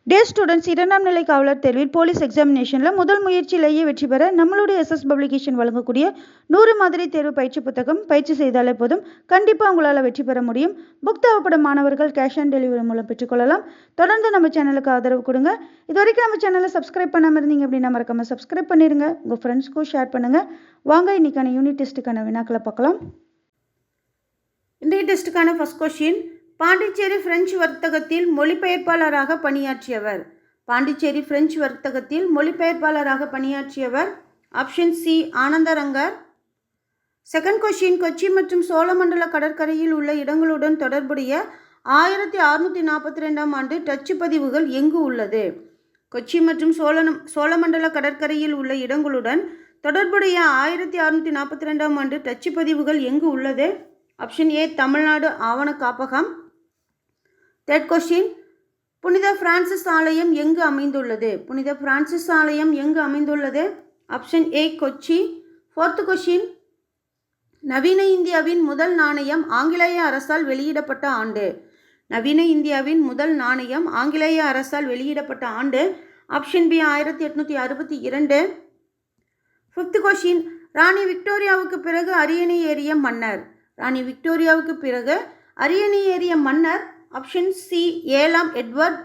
டே students, இரண்டாம் நிலை காவலர் தேர்வில் போலீஸ் எக்ஸாமினேஷனில் முதல் முயற்சியிலேயே வெற்றி பெற நம்மளுடைய எஸ்எஸ் பப்ளிகேஷன் வழங்கக்கூடிய 100 மாதிரி தேர்வு பயிற்சி புத்தகம் பயிற்சி செய்தாலே போதும், கண்டிப்பாக உங்களால் வெற்றி பெற முடியும். புக் தேவைப்படும் மாணவர்கள் கேஷ் ஆன் டெலிவரி மூலம் பெற்றுக்கொள்ளலாம். தொடர்ந்து நம்ம சேனலுக்கு ஆதரவு கொடுங்க. இது வரைக்கும் நம்ம சேனலை சப்ஸ்கிரைப் பண்ணாமல் இருந்தீங்க அப்படின்னா மறக்காம சப்ஸ்கிரைப் பண்ணிடுங்க. உங்கள் ஃப்ரெண்ட்ஸ்க்கும் ஷேர் பண்ணுங்கள். வாங்க இன்னைக்கான யூனிட் டெஸ்ட்டுக்கான வினாக்களை பார்க்கலாம். இன்றைய டெஸ்ட்டுக்கான ஃபர்ஸ்ட் கொஸ்டின், பாண்டிச்சேரி பிரெஞ்சு வர்த்தகத்தில் மொழிபெயர்ப்பாளராக பணியாற்றியவர். பாண்டிச்சேரி பிரெஞ்சு வர்த்தகத்தில் மொழிபெயர்ப்பாளராக பணியாற்றியவர். Option C Anandarangar. Second question, Kochi மற்றும் சோழமண்டல கடற்கரையில் உள்ள இடங்களுடன் தொடர்புடைய 1642ஆம் ஆண்டு டச்சு பதிவுகள் எங்கு உள்ளது? கொச்சி மற்றும் சோழமண்டல கடற்கரையில் உள்ள இடங்களுடன் தொடர்புடைய 1642ஆம் ஆண்டு டச்சு பதிவுகள் எங்கு உள்ளது? ஆப்ஷன் ஏ தமிழ்நாடு ஆவண காப்பகம். தேர்ட் கொஸ்டின், புனித பிரான்சிஸ் ஆலயம் எங்கு அமைந்துள்ளது? புனித பிரான்சிஸ் ஆலயம் எங்கு அமைந்துள்ளது? Option A Kochi. Fourth question, நவீன இந்தியாவின் முதல் நாணயம் ஆங்கிலேய அரசால் வெளியிடப்பட்ட ஆண்டு. நவீன இந்தியாவின் முதல் நாணயம் ஆங்கிலேய அரசால் வெளியிடப்பட்ட ஆண்டு. Option B 1862. ஃபிஃப்த் கொஸ்டின், ராணி விக்டோரியாவுக்கு பிறகு அரியணை ஏறிய மன்னர். ராணி விக்டோரியாவுக்கு பிறகு அரியணை ஏறிய மன்னர். ஆப்ஷன் சி 7ஆம் எட்வர்ட்.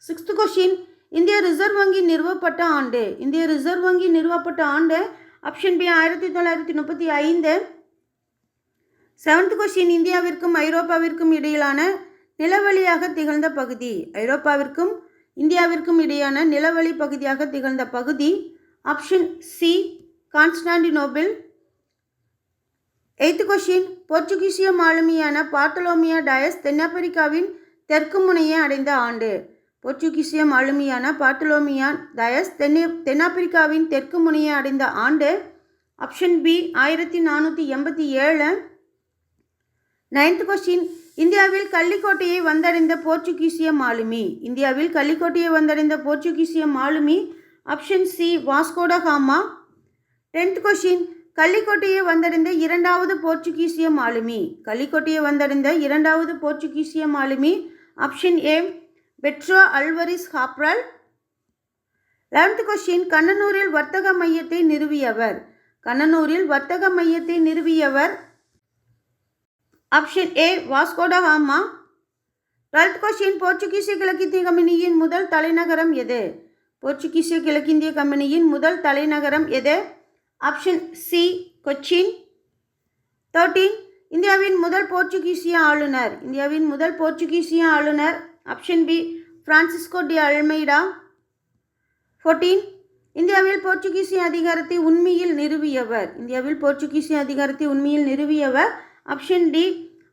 சிக்ஸ்த் கொஸ்டின், இந்திய ரிசர்வ் வங்கி நிறுவப்பட்ட ஆண்டு. இந்திய ரிசர்வ் வங்கி நிறுவப்பட்ட ஆண்டு. Option B 1935. செவன்த் கொஸ்டின், இந்தியாவிற்கும் ஐரோப்பாவிற்கும் இடையிலான நிலவழியாக திகழ்ந்த பகுதி. ஐரோப்பாவிற்கும் இந்தியாவிற்கும் இடையான நிலவழி பகுதியாக திகழ்ந்த பகுதி. Option C Constantinople. Eighth question, போர்ச்சுகீசிய மாலுமியான பார்த்தலோமியா டயஸ் தென்னாப்பிரிக்காவின் தெற்கு முனையை அடைந்த ஆண்டு. போர்ச்சுகீசிய மாலுமியான பார்த்தலோமியா டயஸ் தென்னாப்பிரிக்காவின் தெற்கு முனையை அடைந்த ஆண்டு. Option B 1487. நைன்த் கொஸ்டின், இந்தியாவில் கள்ளிக்கோட்டையை வந்தடைந்த போர்ச்சுகீசிய மாலுமி. இந்தியாவில் கள்ளிக்கோட்டையை வந்தடைந்த போர்ச்சுகீசிய மாலுமி. Option C Vasco da Gama. Tenth question, கள்ளிக்கோட்டையை வந்தடைந்த இரண்டாவது போர்ச்சுகீசிய மாலுமி. கள்ளிக்கோட்டையை வந்தடைந்த இரண்டாவது போர்ச்சுகீசிய மாலுமி. Option A Pedro Alvares Cabral. 11th question, கண்ணனூரில் வர்த்தக மையத்தை நிறுவியவர். கண்ணனூரில் வர்த்தக மையத்தை நிறுவியவர். Option A Vasco da Gama. 12th question, போர்ச்சுகீசிய கிழக்கிந்திய கம்பெனியின் முதல் தலைநகரம் எது? போர்ச்சுகீசிய கிழக்கிந்திய கம்பெனியின் முதல் தலைநகரம் எது? Option C Cochin. 13, இந்தியாவின் முதல் போர்ச்சுகீசிய ஆளுநர். இந்தியாவின் முதல் போர்ச்சுகீசிய ஆளுநர். Option B Francisco de Almeida. 14, இந்தியாவில் போர்ச்சுகீசிய அதிகாரத்தை உண்மையில் நிறுவியவர். இந்தியாவில் போர்ச்சுகீசிய அதிகாரத்தை உண்மையில் நிறுவியவர். Option D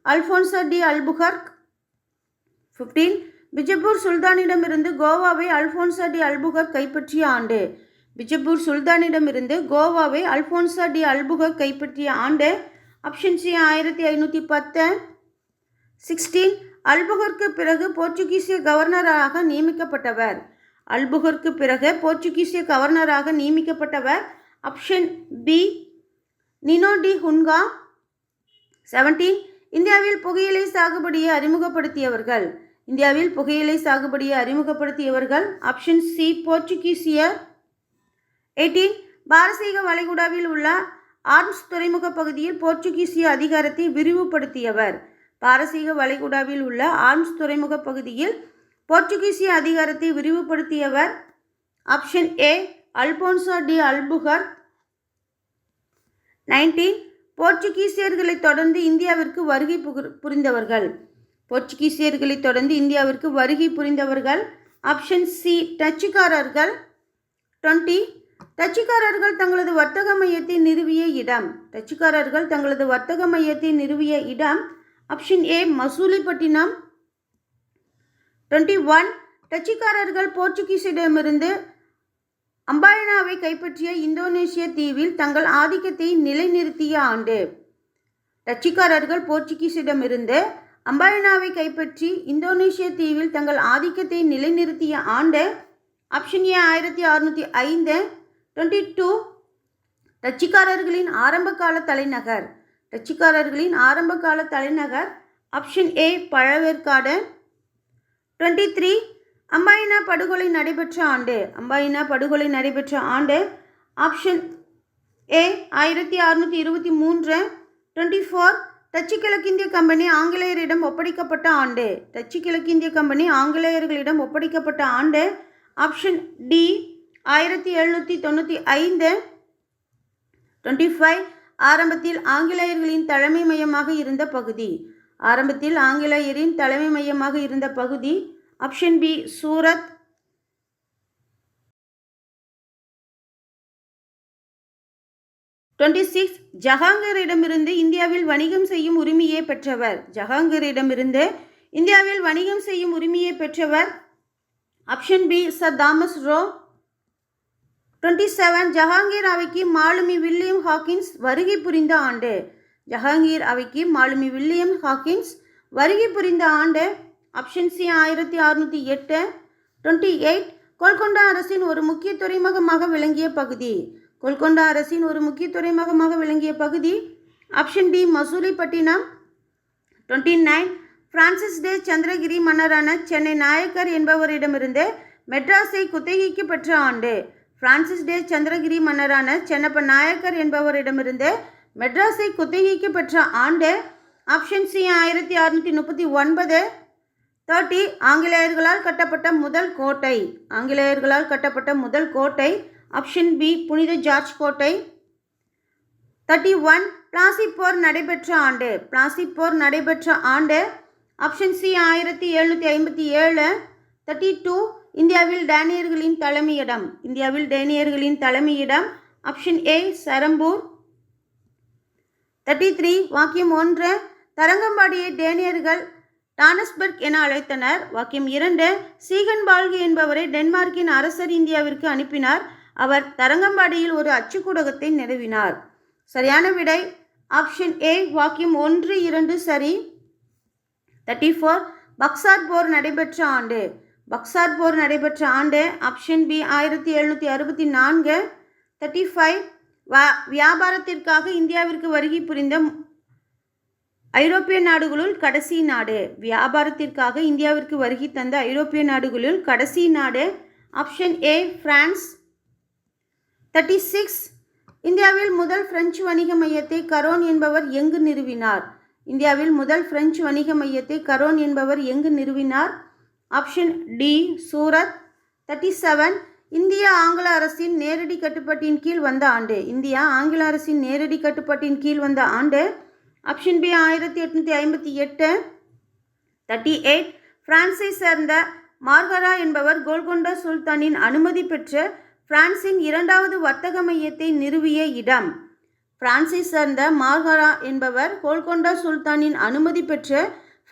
Alfonso de Albuquerque. 15, Bijapur சுல்தானிடமிருந்து கோவாவை அல்ஃபோன்சோ டி அல்புகர்க் கைப்பற்றிய ஆண்டு. பிஜப்பூர் சுல்தானிடமிருந்து கோவாவை அல்ஃபோன்சோ டி அல்புகர்க் கைப்பற்றிய ஆண்டு. Option C 1510. 16, அல்புகர்க்கு பிறகு போர்ச்சுகீசிய கவர்னராக நியமிக்கப்பட்டவர். அல்புகர்க்கு பிறகு போர்ச்சுகீசிய கவர்னராக நியமிக்கப்பட்டவர். ஆப்ஷன் பி நினோ டி ஹுன்கா. 17, இந்தியாவில் புகையிலை சாகுபடியை அறிமுகப்படுத்தியவர்கள். இந்தியாவில் புகையிலை சாகுபடியை அறிமுகப்படுத்தியவர்கள். Option C போர்ச்சுகீசியர். 18, பாரசீக வளைகுடாவில் உள்ள ஆர்ம்ஸ் துறைமுக பகுதியில் போர்ச்சுகீசிய அதிகாரத்தை விரிவுபடுத்தியவர். பாரசீக வளைகுடாவில் உள்ள ஆர்ம்ஸ் துறைமுக பகுதியில் போர்ச்சுகீசிய அதிகாரத்தை விரிவுபடுத்தியவர். Option A Alfonso de Albuquerque. 19, போர்ச்சுகீசியர்களை தொடர்ந்து இந்தியாவிற்கு வருகை புரிந்தவர்கள். போர்ச்சுகீசியர்களை தொடர்ந்து இந்தியாவிற்கு வருகை புரிந்தவர்கள். Option C டச்சுக்காரர்கள். 20, டச்சுக்காரர்கள் தங்களது வர்த்தக மையத்தை நிறுவிய இடம். டச்சுக்காரர்கள் தங்களது வர்த்தக மையத்தை நிறுவிய இடம். Option A Masulipatnam. 21, டச்சுக்காரர்கள் போர்ச்சுகீசிடமிருந்து அம்பாயனாவை கைப்பற்றிய இந்தோனேசிய தீவில் தங்கள் ஆதிக்கத்தை நிலைநிறுத்திய ஆண்டு. டச்சுக்காரர்கள் போர்ச்சுகீசிடமிருந்து அம்பாயனாவை கைப்பற்றி இந்தோனேசிய தீவில் தங்கள் ஆதிக்கத்தை நிலைநிறுத்திய ஆண்டு. Option A 1605. 22, டச்சுக்காரர்களின் ஆரம்பகால தலைநகர். டச்சுக்காரர்களின் ஆரம்பகால தலைநகர். Option A Pazhaverkadu. 23, அம்பாயினா படுகொலை நடைபெற்ற ஆண்டு. அம்பாயினா படுகொலை நடைபெற்ற ஆண்டு ஆப்ஷன் ஏ 1623. 24. டச்சு கிழக்கிந்திய கம்பெனி ஆங்கிலேயரிடம் ஒப்படைக்கப்பட்ட ஆண்டு. டச்சு கிழக்கிந்திய கம்பெனி ஆங்கிலேயர்களிடம் ஒப்படைக்கப்பட்ட ஆண்டு ஆப்ஷன் டி 1795. 25. ஆரம்பத்தில் ஆங்கிலேயர்களின் தலைமை மையமாக இருந்த பகுதி. ஆரம்பத்தில் ஆங்கிலேயரின் தலைமை மையமாக இருந்த பகுதி ஆப்ஷன் பி சூரத். 26. ஜஹாங்கீரிடமிருந்து இந்தியாவில் வணிகம் செய்யும் உரிமையை பெற்றவர். ஜஹாங்கீரிடமிருந்து இந்தியாவில் வணிகம் செய்யும் உரிமையை பெற்றவர் option B sir Thomas Roe. 27. Jahangir அவைக்கு மாலுமி வில்லியம் ஹாக்கின்ஸ் வருகை புரிந்த ஆண்டு. ஜஹாங்கீர் அவைக்கு மாலுமி வில்லியம் ஹாக்கின்ஸ் வருகை புரிந்த ஆண்டு ஆப்ஷன் சி 1608. 28. கோல்கொண்டா அரசின் ஒரு முக்கிய துறைமுகமாக விளங்கிய பகுதி. கோல்கொண்டா அரசின் ஒரு முக்கிய துறைமுகமாக விளங்கிய பகுதி ஆப்ஷன் டி மசூலிப்பட்டினம். 29. பிரான்சிஸ் டே சந்திரகிரி மன்னரான சென்னை நாயக்கர் என்பவரிடமிருந்து மெட்ராஸை குத்தகைக்கு பெற்ற ஆண்டு. பிரான்சிஸ் டே சந்திரகிரி மன்னரான சென்னப்ப நாயக்கர் என்பவரிடமிருந்து மெட்ராஸை குத்தகைக்கு பெற்ற ஆண்டு ஆப்ஷன் சி 1639. 30. ஆங்கிலேயர்களால் கட்டப்பட்ட முதல் கோட்டை. ஆங்கிலேயர்களால் கட்டப்பட்ட முதல் கோட்டை ஆப்ஷன் பி புனித ஜார்ஜ் கோட்டை. 31. பிளாசி போர் நடைபெற்ற ஆண்டு. பிளாசி போர் நடைபெற்ற ஆண்டு ஆப்ஷன் சி 1757. 32. இந்தியாவில் டேனியர்களின் தலைமையிடம். இந்தியாவில் டேனியர்களின் தலைமையிடம் ஆப்ஷன் ஏ சரம்பூர். 33. வாக்கியம் 1. தரங்கம்பாடியை டேனியர்கள் டானஸ்பர்க் என அழைத்தனர். வாக்கியம் 2. சீகன் பால்கி என்பவரை டென்மார்க்கின் அரசர் இந்தியாவிற்கு அனுப்பினார். அவர் தரங்கம்பாடியில் ஒரு அச்சுக்கூடகத்தை நிறுவினார். சரியான விடை ஆப்ஷன் ஏ வாக்கியம் 1, 2 சரி. 34. பக்சார் போர் நடைபெற்ற ஆண்டு. பக்சார் போர் நடைபெற்ற ஆண்டு ஆப்ஷன் பி 1764. 35. வியாபாரத்திற்காக இந்தியாவிற்கு வருகை புரிந்த ஐரோப்பிய நாடுகளுள் கடைசி நாடு. வியாபாரத்திற்காக இந்தியாவிற்கு வருகை தந்த ஐரோப்பிய நாடுகளுள் கடைசி நாடு ஆப்ஷன் ஏ பிரான்ஸ். 36. இந்தியாவில் முதல் பிரெஞ்சு வணிக மையத்தை கரோன் என்பவர் எங்கு நிறுவினார்? இந்தியாவில் முதல் பிரெஞ்சு வணிக மையத்தை கரோன் என்பவர் எங்கு நிறுவினார்? Option D Surat. 37. இந்தியா ஆங்கில அரசின் நேரடி கட்டுப்பாட்டின் கீழ் வந்த ஆண்டு. இந்தியா ஆங்கில அரசின் நேரடி கட்டுப்பாட்டின் கீழ் வந்த ஆண்டு ஆப்ஷன் பி 1858. 38. பிரான்ஸை சேர்ந்த மார்கரா என்பவர் கோல்கொண்டா சுல்தானின் அனுமதி பெற்ற பிரான்சின் இரண்டாவது வர்த்தக மையத்தை நிறுவிய இடம். பிரான்ஸை சேர்ந்த மார்கரா என்பவர் கோல்கொண்டா சுல்தானின் அனுமதி பெற்ற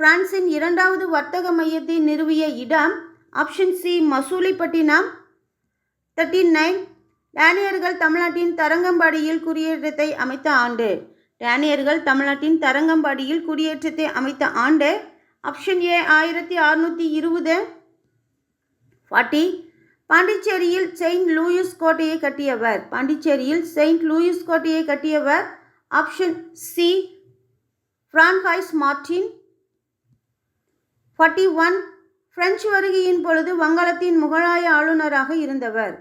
பிரான்சின் இரண்டாவது வர்த்தக மையத்தை நிறுவிய இடம் ஆப்ஷன் சி மசூலிப்பட்டினம். 39. டேனியர்கள் தமிழ்நாட்டின் தரங்கம்பாடியில் குடியேற்றத்தை அமைத்த ஆண்டு. டேனியர்கள் தமிழ்நாட்டின் தரங்கம்பாடியில் குடியேற்றத்தை அமைத்த ஆண்டு ஆப்ஷன் ஏ 1620. 40. பாண்டிச்சேரியில் செயின்ட் லூயிஸ் கோட்டையை கட்டியவர். பாண்டிச்சேரியில் செயின்ட் லூயிஸ் கோட்டையை கட்டியவர் ஆப்ஷன் சி பிரான்காய்ஸ் மார்டின். 41. பிரெஞ்சு வருகையின் பொழுது வங்காளத்தின் முகலாய ஆளுநராக இருந்தவர்.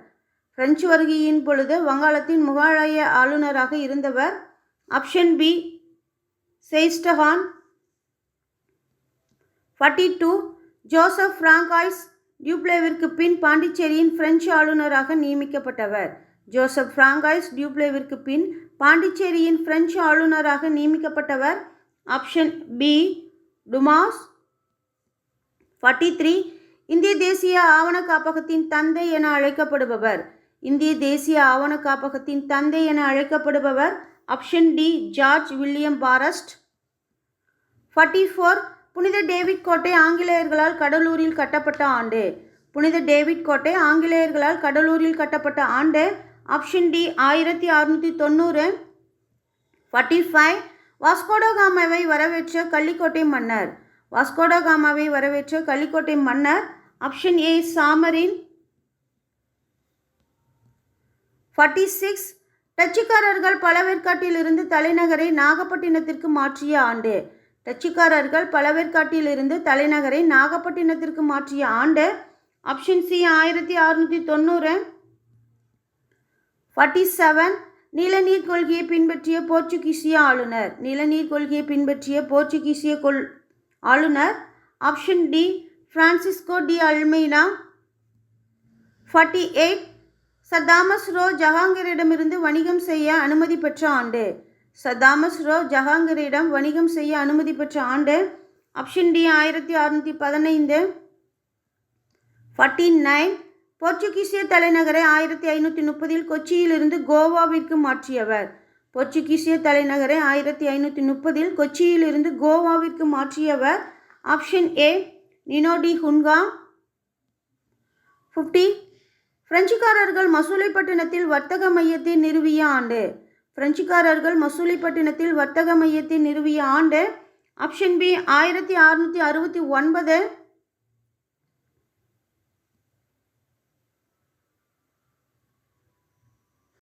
பிரெஞ்சு வருகையின் பொழுது வங்காளத்தின் முகலாய ஆளுநராக இருந்தவர் ஆப்ஷன் பி செயிஸ்டஹான். 42. ஜோசப் பிராங்காய்ஸ் டியூப்ளேவிற்கு பின் பாண்டிச்சேரியின் பிரெஞ்சு ஆளுநராக நியமிக்கப்பட்டவர். ஜோசப் பிராங்காய்ஸ் டியூப்ளேவிற்கு பின் பாண்டிச்சேரியின் பிரெஞ்சு ஆளுநராக நியமிக்கப்பட்டவர் ஆப்ஷன் பி டுமாஸ். 43. இந்திய தேசிய ஆவண காப்பகத்தின் தந்தை என அழைக்கப்படுபவர். இந்திய தேசிய ஆவண காப்பகத்தின் தந்தை என அழைக்கப்படுபவர் option D George William Forrest. 44. புனித டேவிட் கோட்டை ஆங்கிலேயர்களால் கடலூரில் கட்டப்பட்ட ஆண்டு. புனித டேவிட் கோட்டை ஆங்கிலேயர்களால் கடலூரில் கட்டப்பட்ட ஆண்டு ஆப்ஷன் டி 1690. 45. வாஸ்கோடகாமாவை வரவேற்ற கள்ளிக்கோட்டை மன்னர். வாஸ்கோடகாமாவை வரவேற்ற கள்ளிக்கோட்டை மன்னர் ஆப்ஷன் ஏ சாமரின். 46. டச்சுக்காரர்கள் பழவேற்காட்டிலிருந்து தலைநகரை நாகப்பட்டினத்திற்கு மாற்றிய ஆண்டு. டச்சுக்காரர்கள் பழவேற்காட்டிலிருந்து தலைநகரை நாகப்பட்டினத்திற்கு மாற்றிய ஆண்டு ஆப்ஷன் சி 1690. 47. நிலநீர் கொள்கையை பின்பற்றிய போர்ச்சுகீசிய ஆளுநர். நிலநீர் கொள்கையை பின்பற்றிய போர்ச்சுகீசிய ஆளுநர். Option D Francisco de Almeida. 48. Sir Thomas Roe ஜஹாங்கீரிடமிருந்து வணிகம் செய்ய அனுமதி பெற்ற ஆண்டு. சர் தாமஸ் ரோ ஜஹாங்கீரிடம் வணிகம் செய்ய அனுமதி பெற்ற ஆண்டு. Option D 1615. 49. போர்ச்சுகீசிய தலைநகரை 1530 கொச்சியிலிருந்து கோவாவிற்கு மாற்றியவர். போர்ச்சுகீசிய தலைநகரை 1530 கொச்சியிலிருந்து கோவாவிற்கு மாற்றியவர். ஆப்ஷன் ஏ நினோ டி ஹுன்கா. 50. பிரெஞ்சுக்காரர்கள் மசூலிப்பட்டினத்தில் வர்த்தக மையத்தை நிறுவிய ஆண்டு. பிரெஞ்சுக்காரர்கள் மசூலிப்பட்டினத்தில் வர்த்தக மையத்தை நிறுவிய ஆண்டு. Option B 1669.